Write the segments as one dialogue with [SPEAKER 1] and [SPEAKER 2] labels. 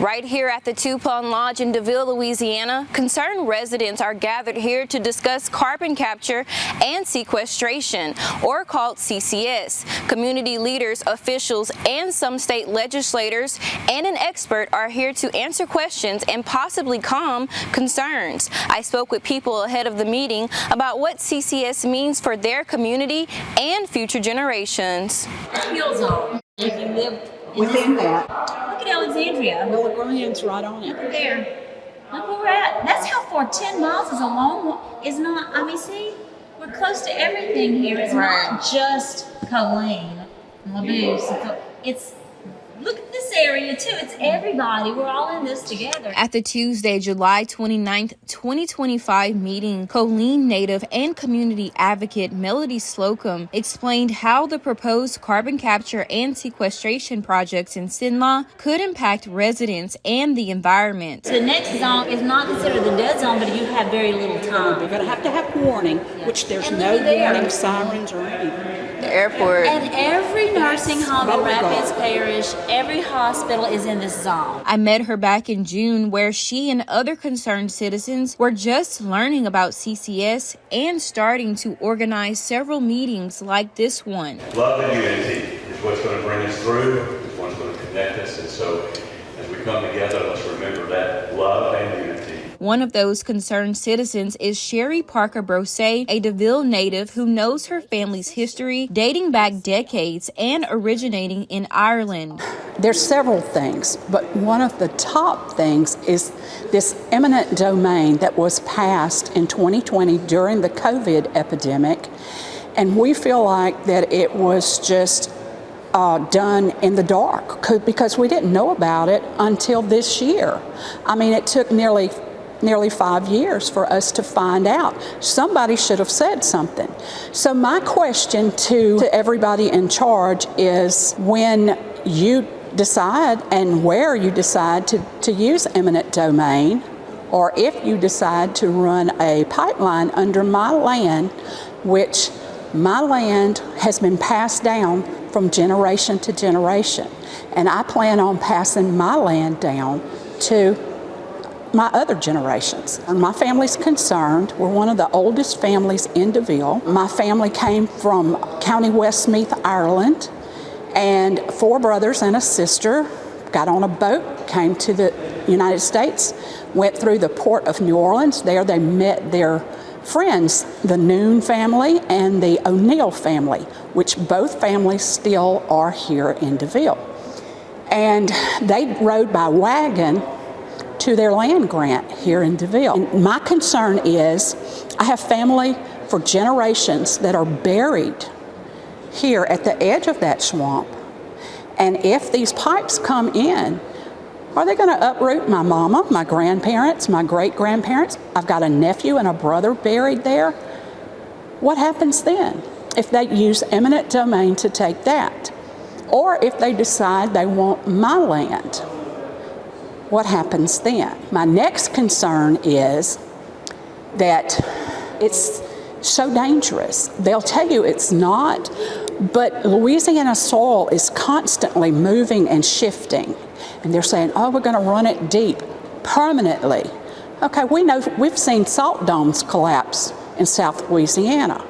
[SPEAKER 1] Right here at the Toupon Lodge in Deville, Louisiana, concerned residents are gathered here to discuss carbon capture and sequestration, or called CCS. Community leaders, officials, and some state legislators and an expert are here to answer questions and possibly calm concerns. I spoke with people ahead of the meeting about what CCS means for their community and future generations.
[SPEAKER 2] Kill zone. If you live
[SPEAKER 3] within that.
[SPEAKER 2] Look at Alexandria.
[SPEAKER 3] Well, the Grand's right on it.
[SPEAKER 2] Look there. Look where we're at. That's how far 10 miles is a long, is not, I mean, see, we're close to everything here. It's not just Colleen, Labuse. It's, look at this area too. It's everybody. We're all in this together.
[SPEAKER 1] At the Tuesday, July 29th, 2025 meeting, Colleen native and community advocate Melody Slocum explained how the proposed carbon capture and sequestration projects in Cenla could impact residents and the environment.
[SPEAKER 2] The next zone is not considered the dead zone, but you have very little time.
[SPEAKER 3] We're going to have warning, which there's no warning sirens or anything.
[SPEAKER 1] The airport.
[SPEAKER 2] And every nursing home in Rapids Parish, every hospital is in this zone.
[SPEAKER 1] I met her back in June, where she and other concerned citizens were just learning about CCS and starting to organize several meetings like this one.
[SPEAKER 4] Love and unity is what's going to bring us through, is what's going to connect us, and so as we come together, let's remember that love and unity.
[SPEAKER 1] One of those concerned citizens is Sherie Parker-Brose, a Deville native who knows her family's history dating back decades and originating in Ireland.
[SPEAKER 3] There's several things, but one of the top things is this eminent domain that was passed in 2020 during the COVID epidemic, and we feel like that it was just done in the dark because we didn't know about it until this year. I mean, it took nearly 5 years for us to find out. Somebody should have said something. So my question to everybody in charge is, when you decide and where you decide to use eminent domain, or if you decide to run a pipeline under my land, which my land has been passed down from generation to generation, and I plan on passing my land down to my other generations. And my family's concerned. We're one of the oldest families in Deville. My family came from County Westmeath, Ireland, and 4 brothers and a sister got on a boat, came to the United States, went through the port of New Orleans. There they met their friends, the Noon family and the O'Neill family, which both families still are here in Deville. And they rode by wagon to their land grant here in Deville. And my concern is, I have family for generations that are buried here at the edge of that swamp. And if these pipes come in, are they going to uproot my mama, my grandparents, my great-grandparents? I've got a nephew and a brother buried there. What happens then if they use eminent domain to take that? Or if they decide they want my land? What happens then? My next concern is that it's so dangerous. They'll tell you it's not, but Louisiana soil is constantly moving and shifting. And they're saying, oh, we're going to run it deep permanently. Okay, we know, we've seen salt domes collapse in South Louisiana.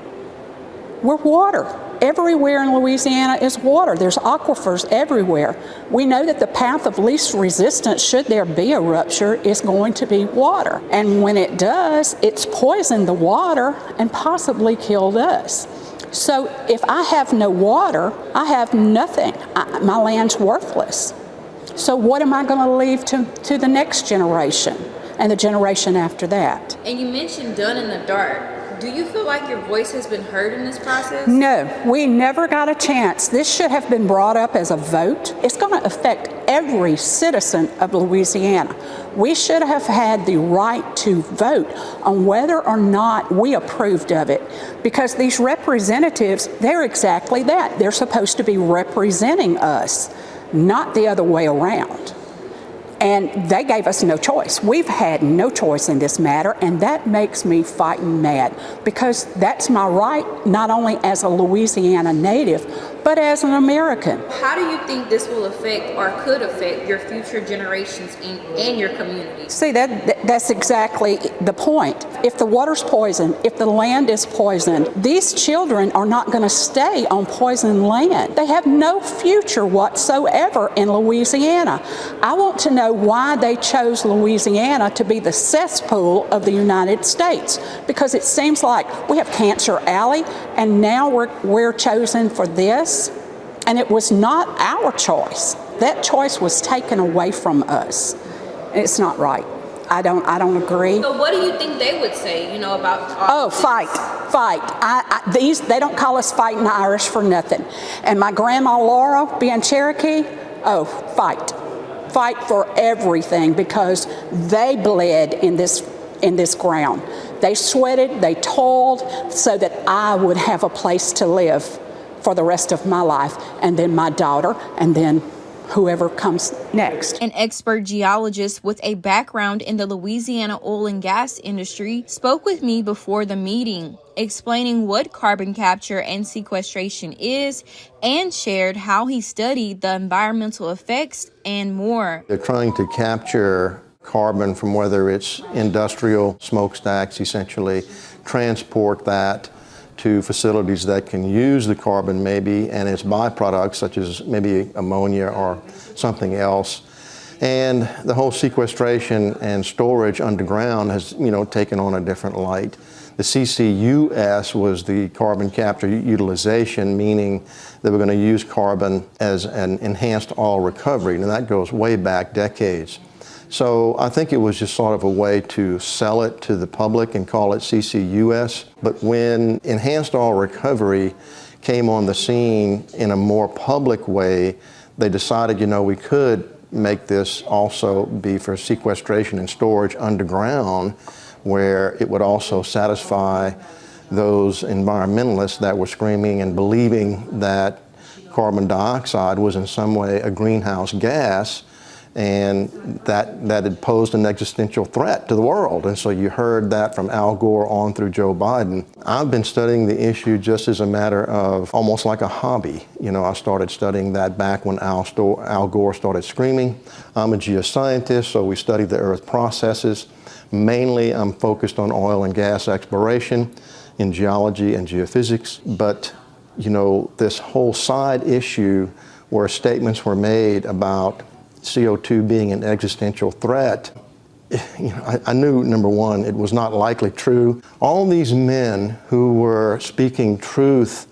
[SPEAKER 3] We're water. Everywhere in Louisiana is water. There's aquifers everywhere. We know that the path of least resistance, should there be a rupture, is going to be water. And when it does, it's poisoned the water and possibly killed us. So if I have no water, I have nothing. My land's worthless. So what am I going to leave to the next generation and the generation after that?
[SPEAKER 1] And you mentioned done in the dark. Do you feel like your voice has been heard in this process?
[SPEAKER 3] No, we never got a chance. This should have been brought up as a vote. It's going to affect every citizen of Louisiana. We should have had the right to vote on whether or not we approved of it, because these representatives, they're exactly that. They're supposed to be representing us, not the other way around. And they gave us no choice. We've had no choice in this matter, and that makes me fighting mad, because that's my right, not only as a Louisiana native, but as an American.
[SPEAKER 1] How do you think this will affect or could affect your future generations and your communities?
[SPEAKER 3] See, that's exactly the point. If the water's poisoned, if the land is poisoned, these children are not going to stay on poisoned land. They have no future whatsoever in Louisiana. I want to know why they chose Louisiana to be the cesspool of the United States, because it seems like we have Cancer Alley, and now we're chosen for this, and it was not our choice. That choice was taken away from us. It's not right. I don't agree.
[SPEAKER 1] So what do you think they would say, about
[SPEAKER 3] fight. They don't call us fighting Irish for nothing. And my grandma Laura, being Cherokee, fight for everything, because they bled in this ground. They sweated, they toiled so that I would have a place to live for the rest of my life, and then my daughter, and then whoever comes next.
[SPEAKER 1] An expert geologist with a background in the Louisiana oil and gas industry spoke with me before the meeting, explaining what carbon capture and sequestration is, and shared how he studied the environmental effects and more.
[SPEAKER 5] They're trying to capture carbon from whether it's industrial smokestacks, essentially, transport that to facilities that can use the carbon maybe and its byproducts, such as maybe ammonia or something else. And the whole sequestration and storage underground has, taken on a different light. The CCUS was the carbon capture utilization, meaning that we're going to use carbon as an enhanced oil recovery, and that goes way back decades. So I think it was just sort of a way to sell it to the public and call it CCUS. But when enhanced oil recovery came on the scene in a more public way, they decided, we could make this also be for sequestration and storage underground, where it would also satisfy those environmentalists that were screaming and believing that carbon dioxide was in some way a greenhouse gas, and that it posed an existential threat to the world. And so you heard that from Al Gore on through Joe Biden. I've been studying the issue just as a matter of almost like a hobby. I started studying that back when Al Gore started screaming. I'm a geoscientist, so we study the Earth processes. Mainly, I'm focused on oil and gas exploration in geology and geophysics. But, this whole side issue where statements were made about CO2 being an existential threat, I knew, number one, it was not likely true. All these men who were speaking truth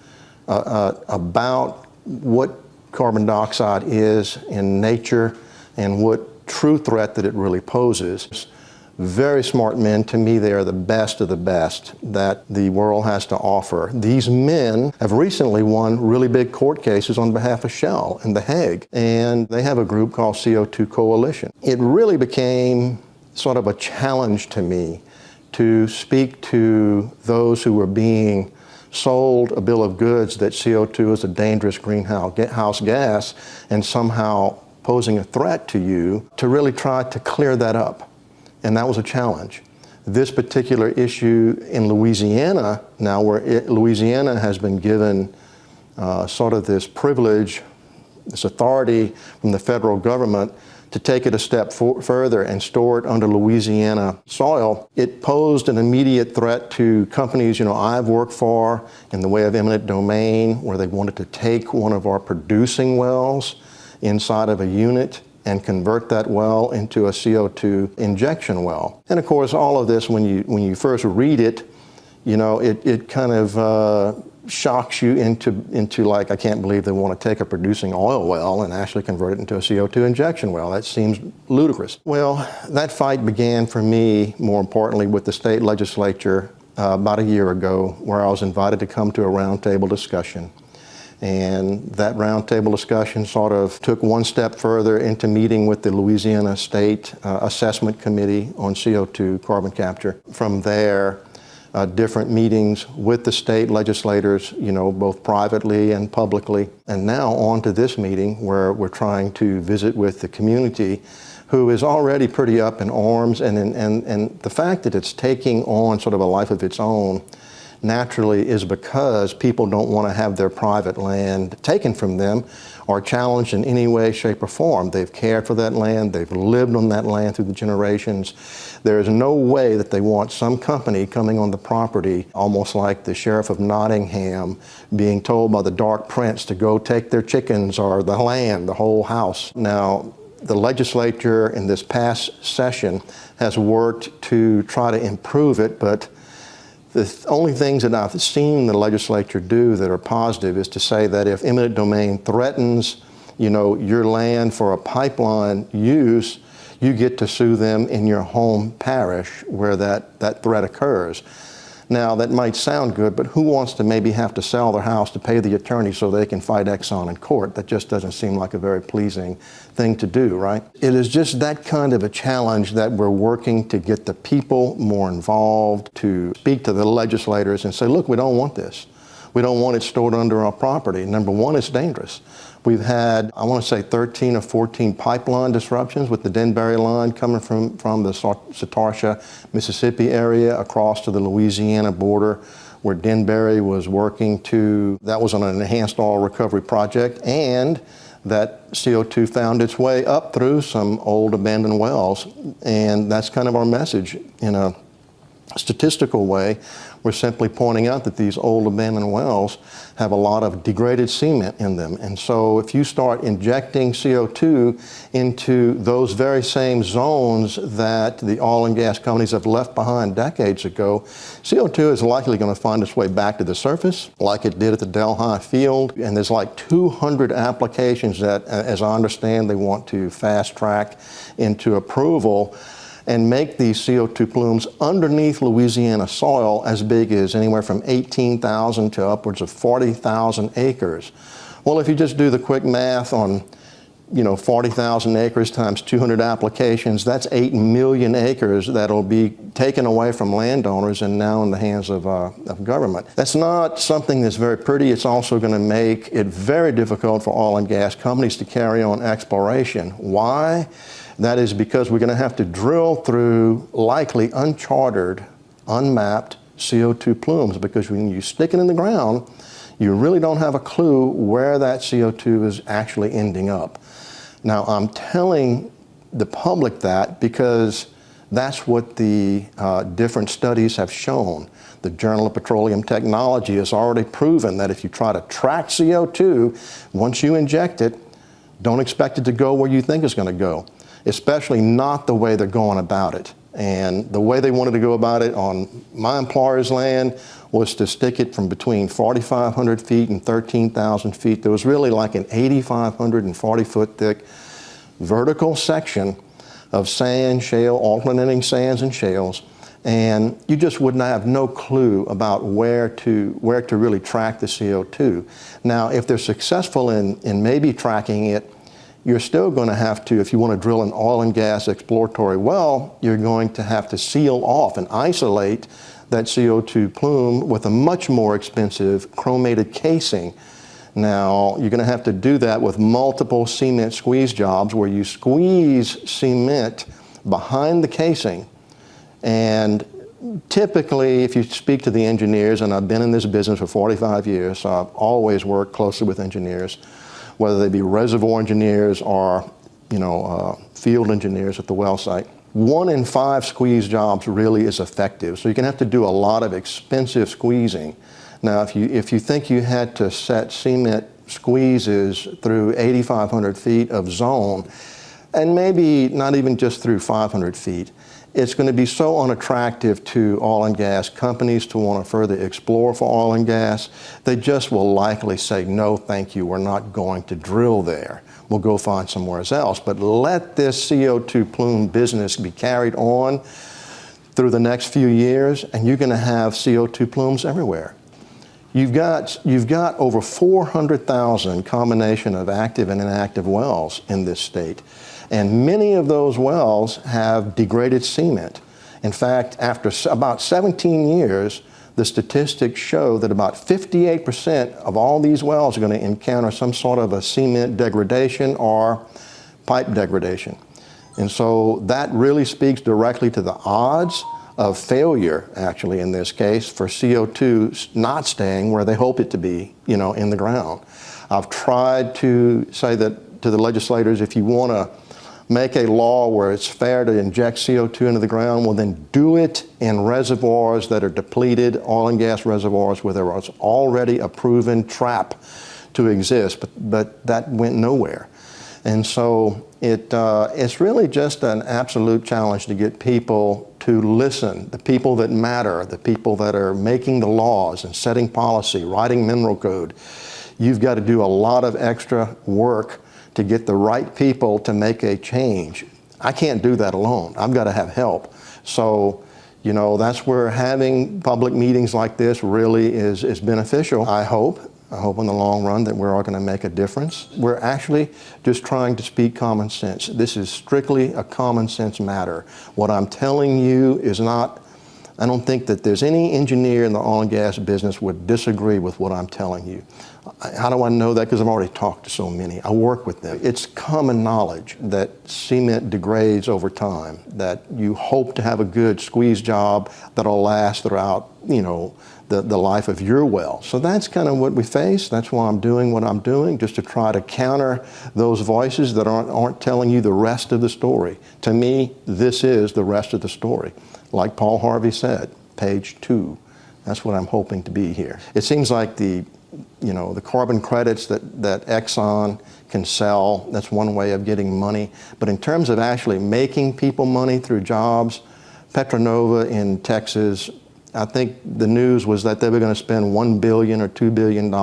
[SPEAKER 5] about what carbon dioxide is in nature and what true threat that it really poses, very smart men. To me, they are the best of the best that the world has to offer. These men have recently won really big court cases on behalf of Shell in The Hague, and they have a group called CO2 Coalition. It really became sort of a challenge to me to speak to those who were being sold a bill of goods that CO2 is a dangerous greenhouse gas and somehow posing a threat to you, to really try to clear that up. And that was a challenge. This particular issue in Louisiana, now where Louisiana has been given sort of this privilege, this authority from the federal government to take it a step further and store it under Louisiana soil, it posed an immediate threat to companies I've worked for in the way of eminent domain, where they wanted to take one of our producing wells inside of a unit and convert that well into a CO2 injection well. And of course, all of this, when you first read it, it kind of shocks you into like, I can't believe they want to take a producing oil well and actually convert it into a CO2 injection well. That seems ludicrous. Well, that fight began for me, more importantly, with the state legislature about a year ago, where I was invited to come to a roundtable discussion. And that roundtable discussion sort of took one step further into meeting with the Louisiana State Assessment Committee on CO2 carbon capture. From there, different meetings with the state legislators, both privately and publicly. And now on to this meeting where we're trying to visit with the community, who is already pretty up in arms. And the fact that it's taking on sort of a life of its own naturally is because people don't want to have their private land taken from them or challenged in any way, shape, or form. They've cared for that land. They've lived on that land through the generations. There is no way that they want some company coming on the property, almost like the sheriff of Nottingham being told by the Dark Prince to go take their chickens or the land, the whole house. Now, the legislature in this past session has worked to try to improve it, but the only things that I've seen the legislature do that are positive is to say that if eminent domain threatens, your land for a pipeline use, you get to sue them in your home parish where that threat occurs. Now, that might sound good, but who wants to maybe have to sell their house to pay the attorney so they can fight Exxon in court? That just doesn't seem like a very pleasing thing to do, right? It is just that kind of a challenge that we're working to get the people more involved, to speak to the legislators and say, look, we don't want this. We don't want it stored under our property. Number one, it's dangerous. We've had, I want to say 13 or 14 pipeline disruptions with the Denbury line coming from the Sartoria, Mississippi area across to the Louisiana border where Denbury was working to, that was on an enhanced oil recovery project, and that CO2 found its way up through some old abandoned wells. And that's kind of our message in a statistical way. We're simply pointing out that these old abandoned wells have a lot of degraded cement in them. And so if you start injecting CO2 into those very same zones that the oil and gas companies have left behind decades ago, CO2 is likely going to find its way back to the surface like it did at the Delhi field. And there's like 200 applications that, as I understand, they want to fast track into approval and make these CO2 plumes underneath Louisiana soil as big as anywhere from 18,000 to upwards of 40,000 acres. Well, if you just do the quick math on 40,000 acres times 200 applications, that's 8 million acres that'll be taken away from landowners and now in the hands of government. That's not something that's very pretty. It's also going to make it very difficult for oil and gas companies to carry on exploration. Why? That is because we're going to have to drill through likely uncharted, unmapped CO2 plumes, because when you stick it in the ground, you really don't have a clue where that CO2 is actually ending up. Now, I'm telling the public that because that's what the different studies have shown. The Journal of Petroleum Technology has already proven that if you try to track CO2, once you inject it, don't expect it to go where you think it's going to go, especially not the way they're going about it. And the way they wanted to go about it on my employer's land was to stick it from between 4,500 feet and 13,000 feet. There was really like an 8,540 foot thick vertical section of sand, shale, alternating sands and shales. And you just would not have no clue about where to really track the CO2. Now, if they're successful in maybe tracking it, you're still going to have to, if you want to drill an oil and gas exploratory well, you're going to have to seal off and isolate that CO2 plume with a much more expensive chromated casing. Now, you're going to have to do that with multiple cement squeeze jobs where you squeeze cement behind the casing. And typically, if you speak to the engineers, and I've been in this business for 45 years, so I've always worked closely with engineers, whether they be reservoir engineers or field engineers at the well site. 1 in 5 squeeze jobs really is effective. So you're going to have to do a lot of expensive squeezing. Now, if you think you had to set cement squeezes through 8,500 feet of zone, and maybe not even just through 500 feet, it's going to be so unattractive to oil and gas companies to want to further explore for oil and gas. They just will likely say, no, thank you, we're not going to drill there. We'll go find somewhere else. But let this CO2 plume business be carried on through the next few years, and you're going to have CO2 plumes everywhere. You've got over 400,000 combination of active and inactive wells in this state. And many of those wells have degraded cement. In fact, after about 17 years, the statistics show that about 58% of all these wells are going to encounter some sort of a cement degradation or pipe degradation. And so that really speaks directly to the odds of failure, actually, in this case, for CO2 not staying where they hope it to be, in the ground. I've tried to say that to the legislators, if you want to make a law where it's fair to inject CO2 into the ground, well, then do it in reservoirs that are depleted, oil and gas reservoirs where there was already a proven trap to exist, but that went nowhere. And so it's really just an absolute challenge to get people to listen, the people that matter, the people that are making the laws and setting policy, writing mineral code. You've got to do a lot of extra work to get the right people to make a change. I can't do that alone. I've got to have help. So, that's where having public meetings like this really is beneficial. I hope in the long run that we're all going to make a difference. We're actually just trying to speak common sense. This is strictly a common sense matter. What I'm telling you is not, I don't think that there's any engineer in the oil and gas business would disagree with what I'm telling you. How do I know that? Because I've already talked to so many. I work with them. It's common knowledge that cement degrades over time, that you hope to have a good squeeze job that'll last throughout, the life of your well. So that's kind of what we face. That's why I'm doing what I'm doing, just to try to counter those voices that aren't telling you the rest of the story. To me, this is the rest of the story. Like Paul Harvey said, page 2. That's what I'm hoping to be here. It seems like the carbon credits that Exxon can sell, that's one way of getting money. But in terms of actually making people money through jobs, Petronova in Texas, I think the news was that they were going to spend $1 billion or $2 billion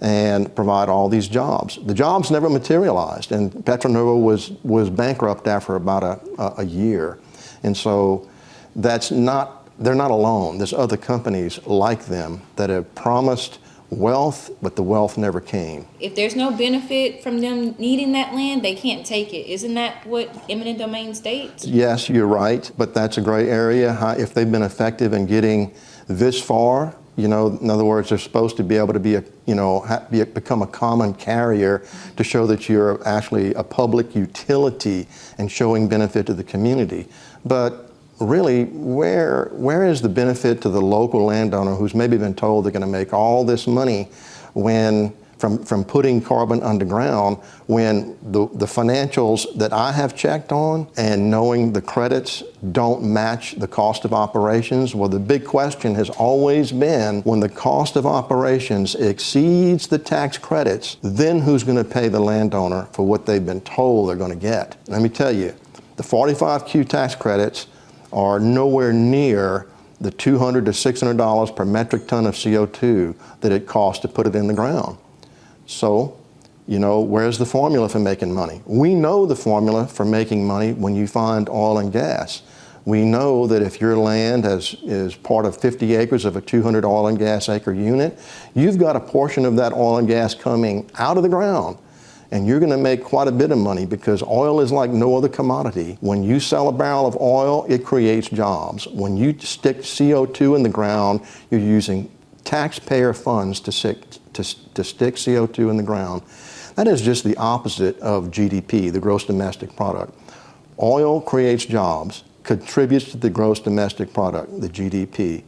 [SPEAKER 5] and provide all these jobs. The jobs never materialized, and Petronova was bankrupt after about a year. And so they're not alone. There's other companies like them that have promised wealth, but the wealth never came.
[SPEAKER 1] If there's no benefit from them needing that land, they can't take it. Isn't that what eminent domain states?
[SPEAKER 5] Yes, you're right, but that's a gray area. If they've been effective in getting this far, in other words, they're supposed to be able to become a common carrier to show that you're actually a public utility and showing benefit to the community. But really, where is the benefit to the local landowner who's maybe been told they're going to make all this money from putting carbon underground, when the financials that I have checked on and knowing the credits don't match the cost of operations? Well, the big question has always been, when the cost of operations exceeds the tax credits, then who's going to pay the landowner for what they've been told they're going to get? Let me tell you, the 45Q tax credits are nowhere near the $200 to $600 per metric ton of CO2 that it costs to put it in the ground. So, where's the formula for making money? We know the formula for making money when you find oil and gas. We know that if your land is part of 50 acres of a 200 oil and gas acre unit, you've got a portion of that oil and gas coming out of the ground. And you're going to make quite a bit of money, because oil is like no other commodity. When you sell a barrel of oil, it creates jobs. When you stick CO2 in the ground, you're using taxpayer funds to stick CO2 in the ground. That is just the opposite of GDP, the gross domestic product. Oil creates jobs, contributes to the gross domestic product, the GDP.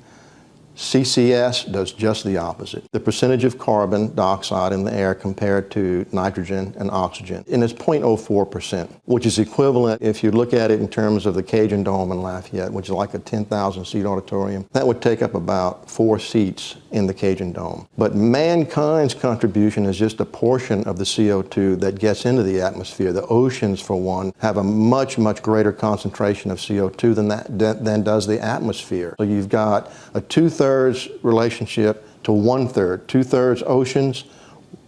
[SPEAKER 5] CCS does just the opposite. The percentage of carbon dioxide in the air compared to nitrogen and oxygen, and it's 0.04%, which is equivalent, if you look at it in terms of the Cajun Dome in Lafayette, which is like a 10,000 seat auditorium, that would take up about 4 seats in the Cajun Dome. But mankind's contribution is just a portion of the CO2 that gets into the atmosphere. The oceans, for one, have a much, much greater concentration of CO2 than does the atmosphere. So you've got a 2/3 relationship to 1/3. 2/3 oceans,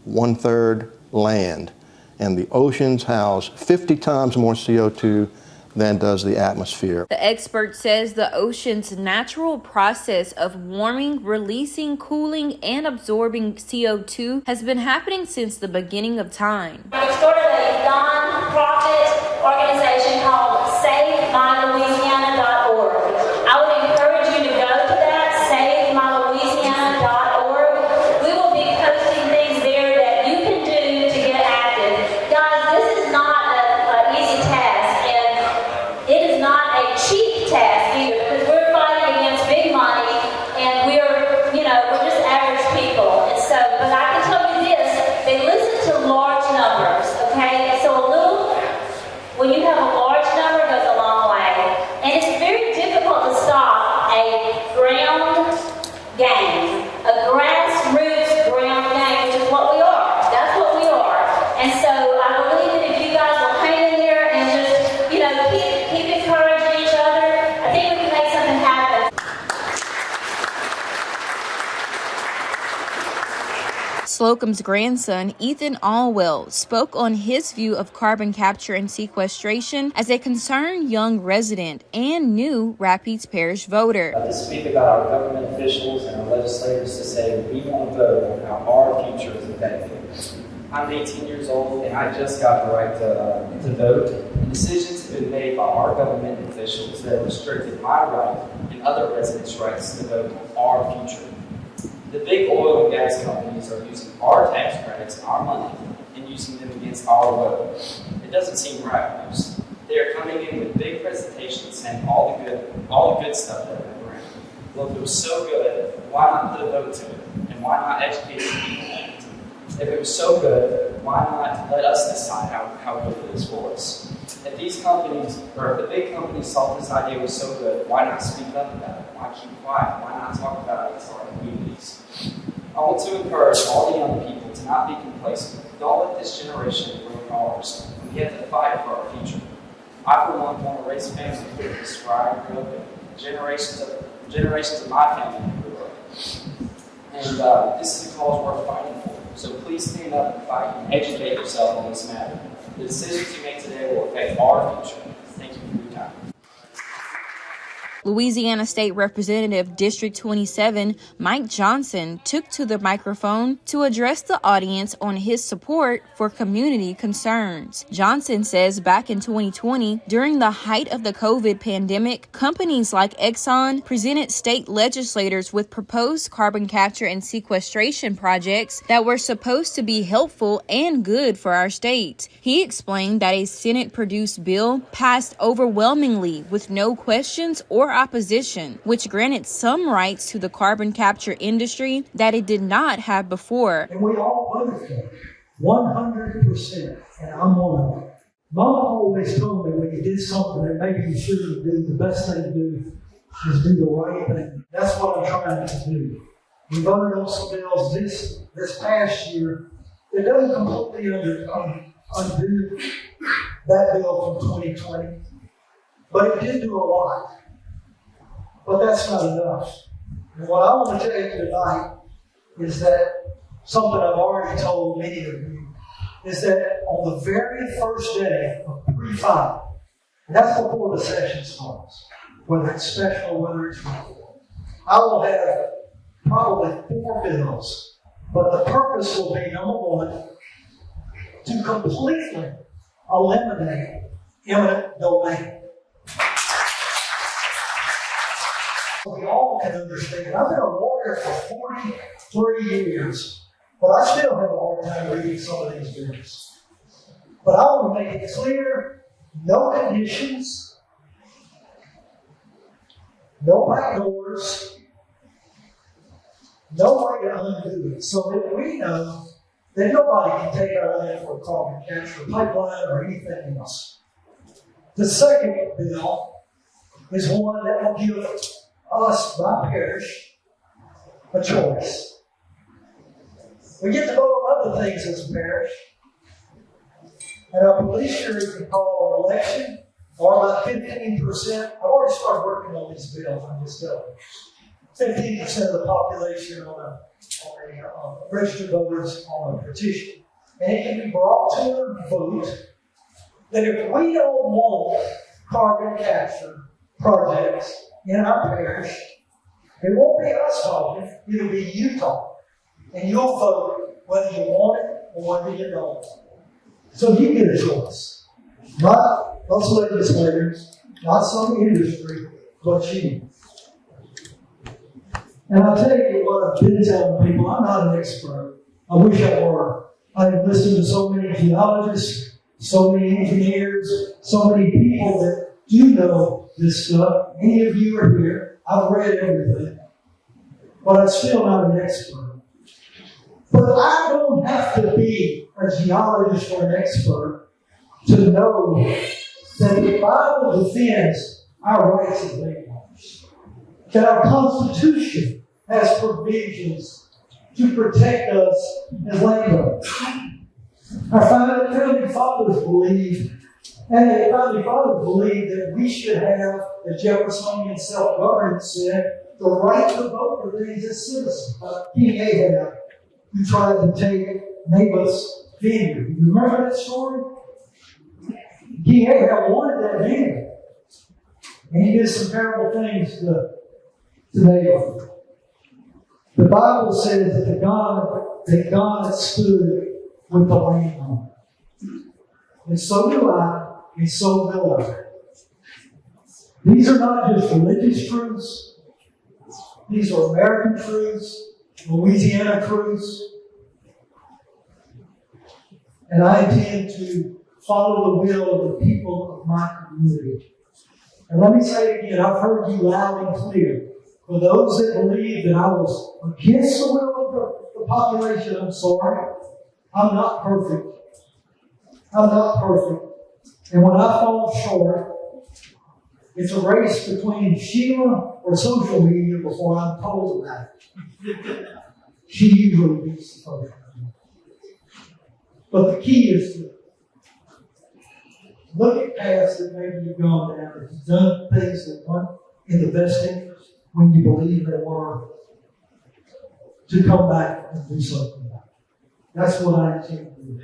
[SPEAKER 5] 1/3 land. And the oceans house 50 times more CO2 than does the atmosphere.
[SPEAKER 1] The expert says the ocean's natural process of warming, releasing, cooling, and absorbing CO2 has been happening since the beginning of time.
[SPEAKER 2] We started a non-profit organization called SaveMyLouisiana.org. I would encourage you to go to that, SaveMyLouisiana.org. We will be posting things there that you can do to get active. Guys, this is not an easy task, and it is not a cheap task either, because we're
[SPEAKER 1] Slocum's grandson, Ethan Allwell, spoke on his view of carbon capture and sequestration as a concerned young resident and new Rapides Parish voter.
[SPEAKER 6] To speak about our government officials and our legislators to say we want to vote on how our future is affected. I'm 18 years old and I just got the right to vote. And decisions have been made by our government officials that have restricted my right and other residents' rights to vote on our future. The big oil and gas companies are using our tax credits, our money, and using them against our vote. It doesn't seem right. They are coming in with big presentations saying all the good stuff that they're bringing. Well, if it was so good, why not put a vote to it? And why not educate the people on it? If it was so good, why not let us decide how good it is for us? If these companies, or if the big companies thought this idea was so good, why not speak up about it? Why keep quiet? Why not talk about it in our communities? I want to encourage all the young people to not be complacent. Don't let this generation ruin ours. We have to fight for our future. I, for one, want to raise a family here. This is where I grew up in. Generations of my family grew up. And this is a cause worth fighting for. So please stand up and fight and educate yourself on this matter. The decisions you make today will affect our future. Thank you for your time.
[SPEAKER 1] Louisiana State Representative District 27 Mike Johnson took to the microphone to address the audience on his support for community concerns. Johnson says back in 2020, during the height of the COVID pandemic, companies like Exxon presented state legislators with proposed carbon capture and sequestration projects that were supposed to be helpful and good for our state. He explained that a Senate-produced bill passed overwhelmingly with no questions or opposition, which granted some rights to the carbon capture industry that it did not have before.
[SPEAKER 7] And we all voted for it, 100%, and I'm one of them. Mama always told me when you did something that maybe you shouldn't do, the best thing to do is do the right thing. That's what I'm trying to do. We voted on some bills this past year. It doesn't completely undo that bill from 2020, but it did do a lot. But that's not enough. And what I want to tell you tonight is that something I've already told many of you, is that on the very first day of pre-filing, and that's before the session starts, whether it's special or whether it's regular, I will have probably 4 bills. But the purpose will be, number one, to completely eliminate eminent domain. We all can understand. I've been a lawyer for 43 years, but I still have a hard time reading some of these bills. But I want to make it clear, no conditions, no back doors, no way to undo it, so that we know that nobody can take our land for a carbon capture pipeline or anything else. The second bill is one that will give us, my parish, a choice. We get to vote on other things as a parish. And our police Sherie can call an election, or about 15%. I've already started working on these bills, I'm just telling you. 15% of the population on registered voters on a petition. And it can be brought to a vote that if we don't want carbon capture projects in our parish, it won't be us talking, it'll be you talking. And you'll vote whether you want it or whether you don't. So you get a choice. Not us legislators, not some industry, but you. And I'll tell you what I've been telling people, I'm not an expert. I wish I were. I've listened to so many geologists, so many engineers, so many people that do know this stuff. Many of you are here. I've read everything. But I'm still not an expert. But I don't have to be a geologist or an expert to know that the Bible defends our rights as landowners. That our Constitution has provisions to protect us as landowners. Our founding fathers believed, and the founding fathers believed that we should have, the Jeffersonian self-governance said, the right to vote for things as citizens. King Ahab who tried to take Naboth's vineyard. You remember that story? King Ahab wanted that vineyard. And he did some terrible things to Naboth. The Bible says that God stood with the landowner. And so do I, and so will I. These are not just religious truths. These are American truths, Louisiana truths. And I intend to follow the will of the people of my community. And let me say it again, I've heard you loud and clear. For those that believe that I was against the will of the population, I'm sorry. I'm not perfect. I'm not perfect. And when I fall short, it's a race between Sheila or social media before I'm told about it. She usually beats the social media. But the key is to look at paths that maybe you've gone down, that you've done things that weren't in the best interest when you believe they were, to come back and do something about it. That's what I intend to do.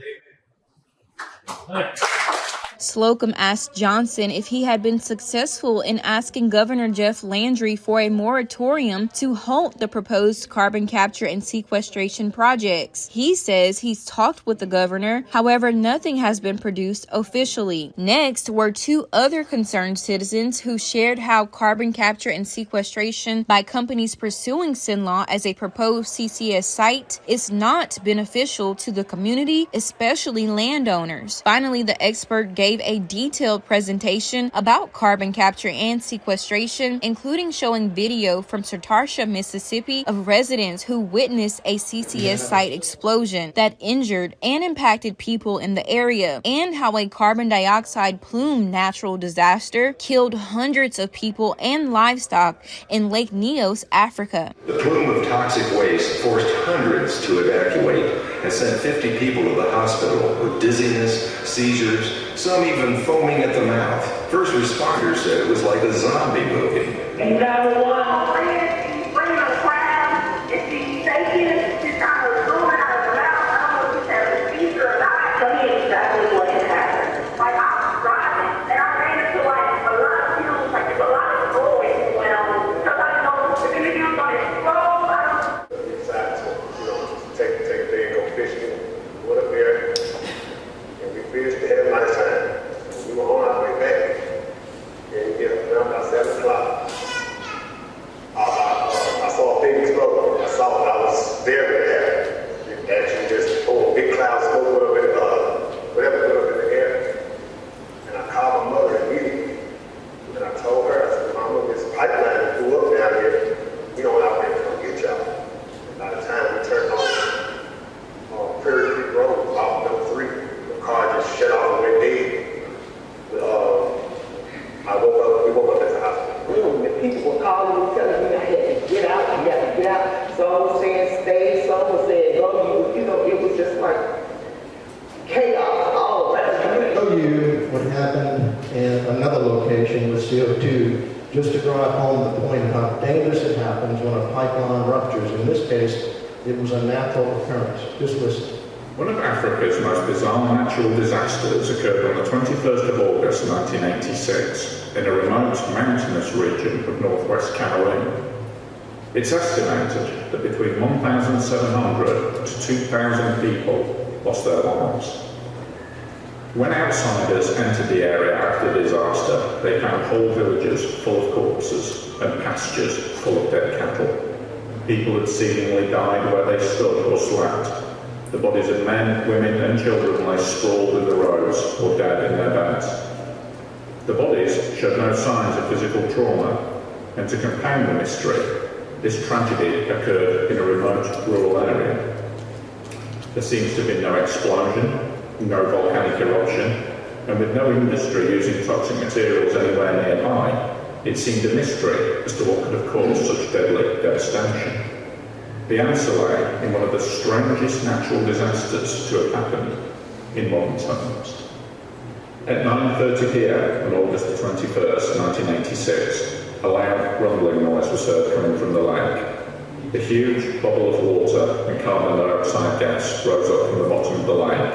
[SPEAKER 1] Slocum asked Johnson if he had been successful in asking Governor Jeff Landry for a moratorium to halt the proposed carbon capture and sequestration projects. He says he's talked with the governor, however, nothing has been produced officially. Next were two other concerned citizens who shared how carbon capture and sequestration by companies pursuing Cenla as a proposed CCS site is not beneficial to the community, especially landowners. Finally, the expert gave a detailed presentation about carbon capture and sequestration, including showing video from Sartasha, Mississippi, of residents who witnessed a CCS site explosion that injured and impacted people in the area, and how a carbon dioxide plume natural disaster killed hundreds of people and livestock in Lake Neos, Africa.
[SPEAKER 8] The plume of toxic waste forced hundreds to evacuate and sent 50 people to the hospital with dizziness, seizures, some even foaming at the mouth. First responders said it was like a zombie movie.
[SPEAKER 9] And bring a crowd, if she's shaking, she's kind of moving out of the mouth. I don't know if she's having a seizure or not. Tell me exactly what had happened. Like, I was driving, and I ran into, like, a lot of fumes, like, there's a lot of noise that went on. Because I didn't know if the community was going to explode.
[SPEAKER 10] We decided to, take a day and go fishing. Went up there, and we fished at night time. We were on our way back, and around about 7 o'clock. I saw a big explosion. I saw it. I was there with that. It actually just big clouds of smoke went up in the air. And I called my mother immediately. And I told her, I said, Mama, this pipeline blew up down here. We don't have to come get y'all. And by the time we turned on Prairie Creek Road, off number 3, the car just shut off and went dead. We woke up at the hospital.
[SPEAKER 9] The people were calling me, telling me I had to get out, I got to get out. Some was saying stay, some was saying go. It was just like chaos all around.
[SPEAKER 5] Show you what happened in another location with CO2, just to drive home the point of how dangerous it happens when a pipeline ruptures. In this case, it was a natural occurrence. Just listen.
[SPEAKER 11] One of Africa's most bizarre natural disasters occurred on the 21st of August 1986 in a remote mountainous region of northwest Carolina. It's estimated that between 1,700 to 2,000 people lost their lives. When outsiders entered the area after the disaster, they found whole villages full of corpses and pastures full of dead cattle. People had seemingly died where they stood or slept. The bodies of men, women and children lay sprawled in the roads or dead in their beds. The bodies showed no signs of physical trauma, and to compound the mystery, this tragedy occurred in a remote rural area. There seems to have been no explosion, no volcanic eruption, and with no industry using toxic materials anywhere nearby, it seemed a mystery as to what could have caused such deadly devastation. The answer lay in one of the strangest natural disasters to have happened in modern times. At 9:30 p.m. on August the 21st, 1986, a loud rumbling noise was heard coming from the lake. A huge bubble of water and carbon dioxide gas rose up from the bottom of the lake,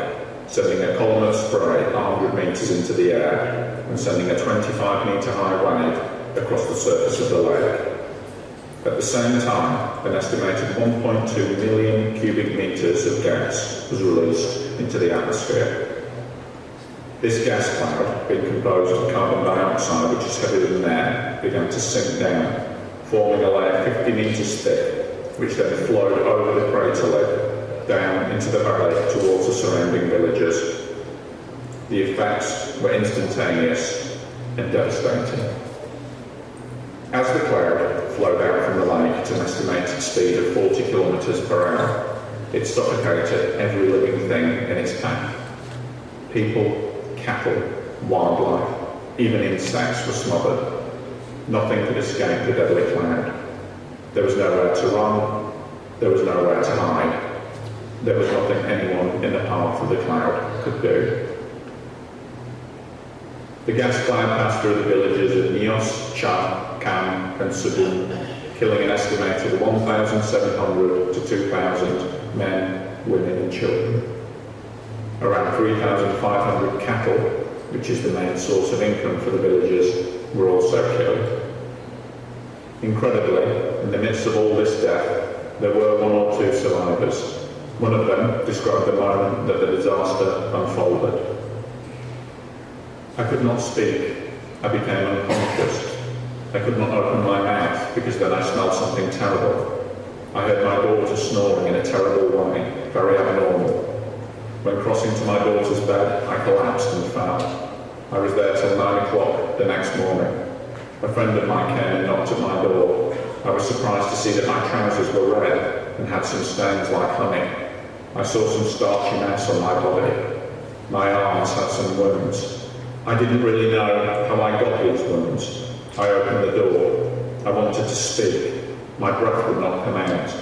[SPEAKER 11] sending a column of spray 100 metres into the air and sending a 25-metre high wave across the surface of the lake. At the same time, an estimated 1.2 million cubic metres of gas was released into the atmosphere. This gas cloud, being composed of carbon dioxide, which is heavier than air, began to sink down, forming a layer 50 metres thick, which then flowed over the crater lip, down into the valley towards the surrounding villages. The effects were instantaneous and devastating. As the cloud flowed out from the lake at an estimated speed of 40 kilometres per hour, it suffocated every living thing in its path. People, cattle, wildlife, even insects were smothered. Nothing could escape the deadly cloud. There was nowhere to run, there was nowhere to hide. There was nothing anyone in the path of the cloud could do. The gas cloud passed through the villages of Nios, Cham, Cam and Sudun, killing an estimated 1,700 to 2,000 men, women and children. Around 3,500 cattle, which is the main source of income for the villagers, were also killed. Incredibly, in the midst of all this death, there were one or two survivors. One of them described the moment that the disaster unfolded. I could not speak. I became unconscious. I could not open my mouth because then I smelled something terrible. I heard my daughter snoring in a terrible way, very abnormal. When crossing to my daughter's bed, I collapsed and fell. I was there till 9 o'clock the next morning. A friend of mine came and knocked at my door. I was surprised to see that my trousers were red and had some stains like honey. I saw some starchy mess on my body. My arms had some wounds. I didn't really know how I got these wounds. I opened the door. I wanted to speak. My breath would not come out.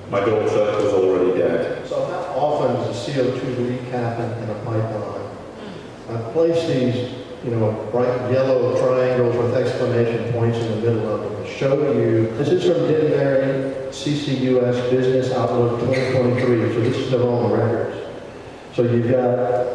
[SPEAKER 11] My daughter was already dead.
[SPEAKER 12] So how often does a CO2 leak happen in a pipeline? I've placed these, bright yellow triangles with exclamation points in the middle of them to show you. This is from Denbury CCUS Business Outlook 2023, so this is their own records. So you've got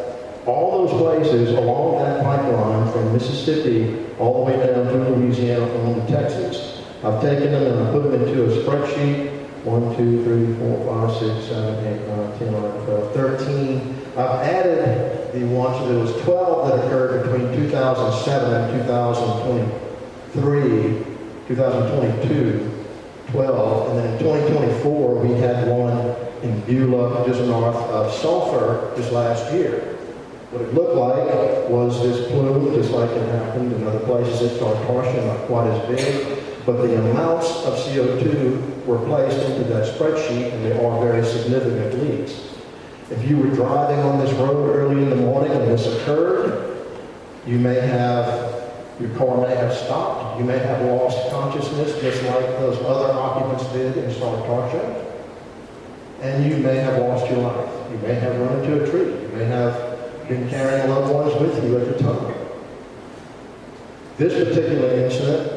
[SPEAKER 12] all those places along that pipeline from Mississippi all the way down through Louisiana on to Texas. I've taken them and I put them into a spreadsheet. 1, 2, 3, 4, 5, 6, 7, 8, 9, 10, 11, 12, 13. I've added the ones, so there was 12 that occurred between 2007 and 2023, 2022, 12, and then in 2024 we had one in Beulah, just north of Sulphur, just last year. What it looked like was this plume, just like it happened in other places. It started torsion, not quite as big, but the amounts of CO2 were placed into that spreadsheet, and they are very significant leaks. If you were driving on this road early in the morning and this occurred, your car may have stopped. You may have lost consciousness, just like those other occupants did in Sartorsha. And you may have lost your life. You may have run into a tree. You may have been carrying loved ones with you at the time. This particular incident,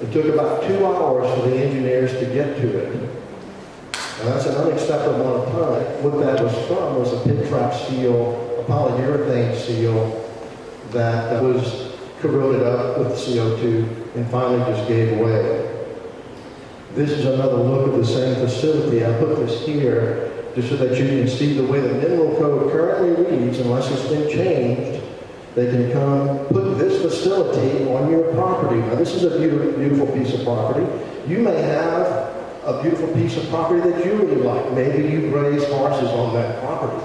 [SPEAKER 12] it took about 2 hours for the engineers to get to it. Now that's an unacceptable amount of time. What that was from was a pit trap seal, a polyurethane seal that was corroded up with CO2 and finally just gave way. This is another look at the same facility. I put this here just so that you can see the way the mineral code currently reads, unless it's been changed. They can come put this facility on your property. Now this is a beautiful piece of property. You may have a beautiful piece of property that you really like. Maybe you graze horses on that property.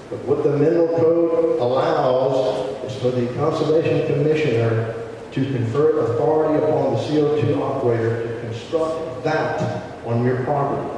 [SPEAKER 12] But what the mineral code allows is for the Conservation Commissioner to confer authority upon the CO2 operator to construct that on your property.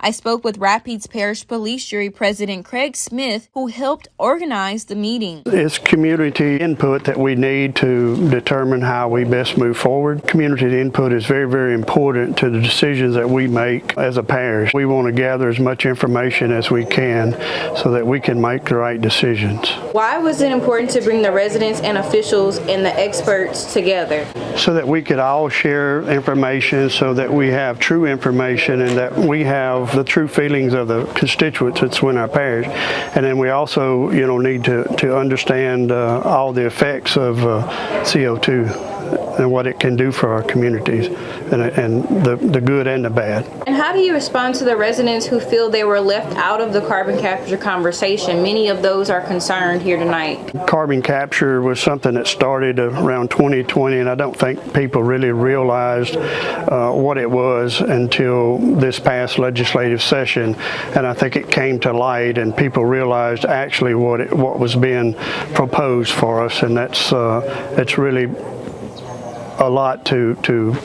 [SPEAKER 1] I spoke with Rapides Parish Police Jury President Craig Smith, who helped organize the meeting.
[SPEAKER 13] It's community input that we need to determine how we best move forward. Community input is very, very important to the decisions that we make as a parish. We want to gather as much information as we can so that we can make the right decisions.
[SPEAKER 1] Why was it important to bring the residents and officials and the experts together?
[SPEAKER 13] So that we could all share information, so that we have true information and that we have the true feelings of the constituents that's in our parish. And then we also, need to understand all the effects of CO2 and what it can do for our communities, and the good and the bad.
[SPEAKER 1] And how do you respond to the residents who feel they were left out of the carbon capture conversation? Many of those are concerned here tonight.
[SPEAKER 13] Carbon capture was something that started around 2020, and I don't think people really realized what it was until this past legislative session. And I think it came to light, and people realized actually what was being proposed for us, and it's really a lot to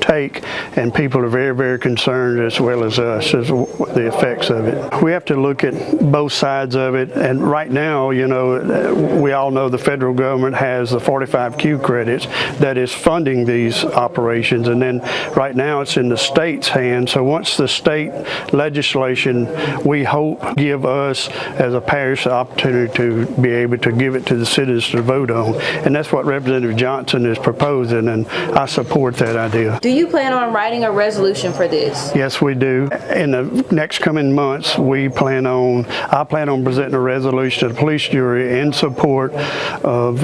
[SPEAKER 13] take, and people are very, very concerned, as well as us, as the effects of it. We have to look at both sides of it, and right now, we all know the federal government has the 45Q credits that is funding these operations, and then right now it's in the state's hands. So once the state legislation, we hope, give us as a parish the opportunity to be able to give it to the citizens to vote on, and that's what Representative Johnson is proposing, and I support that idea.
[SPEAKER 1] Do you plan on writing a resolution for this?
[SPEAKER 13] Yes, we do. In the next coming months, I plan on presenting a resolution to the police jury in support of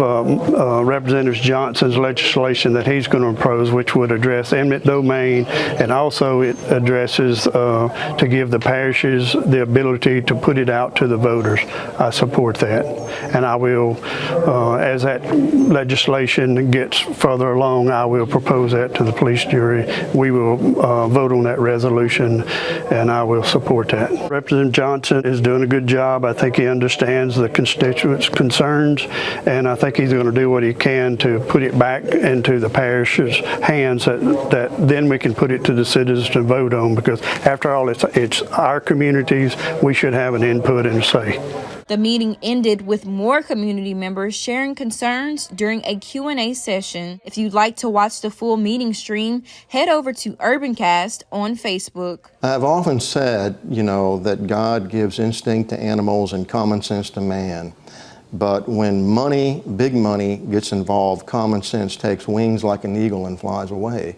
[SPEAKER 13] Representative Johnson's legislation that he's going to propose, which would address eminent domain, and also it addresses to give the parishes the ability to put it out to the voters. I support that, and I will, as that legislation gets further along, I will propose that to the police jury. We will vote on that resolution, and I will support that. Representative Johnson is doing a good job. I think he understands the constituents' concerns, and I think he's going to do what he can to put it back into the parish's hands, that then we can put it to the citizens to vote on, because after all, it's our communities. We should have an input and a say.
[SPEAKER 1] The meeting ended with more community members sharing concerns during a Q&A session. If you'd like to watch the full meeting stream, head over to Urbancast on Facebook.
[SPEAKER 5] I've often said, that God gives instinct to animals and common sense to man. But when money, big money, gets involved, common sense takes wings like an eagle and flies away.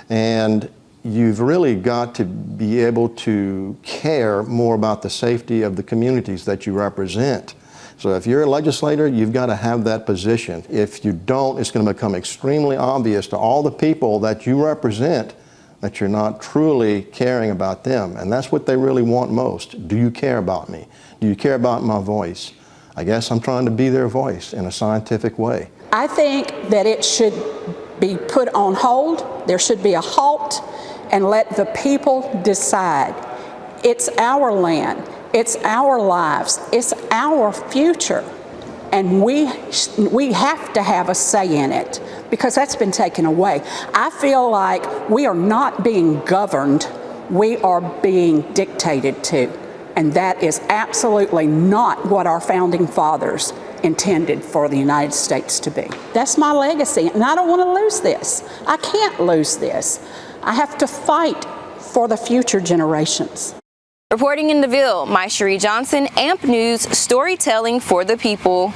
[SPEAKER 5] And you've really got to be able to care more about the safety of the communities that you represent. So if you're a legislator, you've got to have that position. If you don't, it's going to become extremely obvious to all the people that you represent that you're not truly caring about them. And that's what they really want most. Do you care about me? Do you care about my voice? I guess I'm trying to be their voice in a scientific way.
[SPEAKER 3] I think that it should be put on hold. There should be a halt, and let the people decide. It's our land, it's our lives, it's our future, and we have to have a say in it, because that's been taken away. I feel like we are not being governed, we are being dictated to, and that is absolutely not what our founding fathers intended for the United States to be. That's my legacy, and I don't want to lose this. I can't lose this. I have to fight for the future generations.
[SPEAKER 1] Reporting in Deville, Sherie Johnson, AMP News, storytelling for the people.